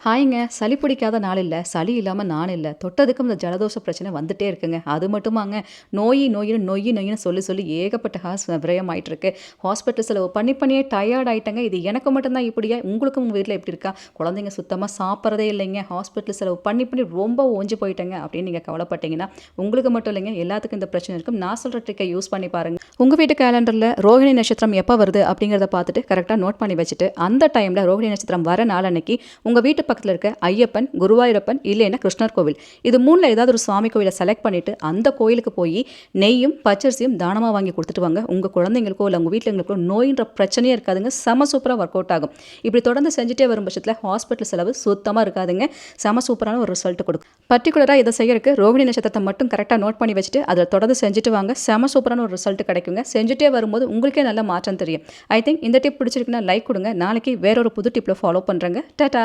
ஹாய்ங்க. சளி பிடிக்காத நாள் இல்ல. சளி இல்லாம நான் இல்ல. தொட்டதுக்கும் இந்த ஜலதோஷ பிரச்சனை வந்துட்டே இருக்குங்க. அது மட்டுமாங்க, நொய்யி நொய்யின்னு சொல்லி சொல்லி ஏகப்பட்ட விரயமாயிட்டு இருக்கு. ஹாஸ்பிட்டல் செலவு பண்ணியே டயர்ட் ஆயிட்டேங்க. இது எனக்கு மட்டும் தான் இப்படியா? உங்களுக்கும் உங்க வீட்ல இப்படி இருக்கா? குழந்தைங்க சுத்தமா சாப்பிட்றதே இல்லைங்க. ஹாஸ்பிட்டல் செலவு பண்ணி ரொம்ப ஓஞ்சு போயிட்டேங்க அப்படின்னு நீங்க கவலைப்பட்டீங்கன்னா, உங்களுக்கு மட்டும் இல்லைங்க, எல்லாத்துக்கும் இந்த பிரச்சனை இருக்கும். நான் சொல்ற ட்ரிக்கை யூஸ் பண்ணி பாருங்க. உங்க வீட்டு கேலண்டர்ல ரோகிணி நட்சத்திரம் எப்ப வருது அப்படிங்கிறத பார்த்துட்டு கரெக்ட்டா நோட் பண்ணி வச்சுட்டு, அந்த டைம்ல ரோகிணி நட்சத்திரம் வர நாள் அன்னைக்கு உங்க வீட்டு பக்கத்துல இருக்க ஐயப்பன், குருவாயூரப்பன் இல்லைன்னா கிருஷ்ணர் கோவில். இது 3ல ஏதாவது ஒரு சாமி கோயில செலக்ட் பண்ணிட்டு, அந்த கோயிலுக்கு போயி நெய்யும், பச்சரிசியும் தானமா வாங்கி குடுத்துட்டு வாங்க. உங்க குழந்தைங்களுக்கோ, இல்ல உங்க வீட்ல நோயின்ற பிரச்சனையே இருக்காதுங்க. செம சூப்பரா ஒர்க் அவுட் ஆகும். இப்படி தொடர்ந்து செஞ்சுட்டே வரும் பட்சத்துல ஹாஸ்பிட்டல் செலவு சுத்தமா இருக்காதுங்க. செம சூப்பரான ஒரு ரிசல்ட் கொடுக்கும். பர்ட்டிகுலரா இதை செய்யறதுக்கு ரோகிணி நட்சத்திரத்தை மட்டும் கரெக்டா நோட் பண்ணி வச்சுட்டு, அதை தொடர்ந்து செஞ்சுட்டு வாங்க. செம சூப்பரான ஒரு ரிசல்ட் கிடைக்குங்க. செஞ்சுட்டே வரும்போது உங்களுக்கே நல்ல மாற்றம் தெரியும். ஐ திங்க் இந்த டிப் பிடிச்சிருக்குன்னா லைக் கொடுங்க. நாளைக்கு வேற ஒரு புது டிப்ல ஃபாலோ பண்றேங்க. டாடா.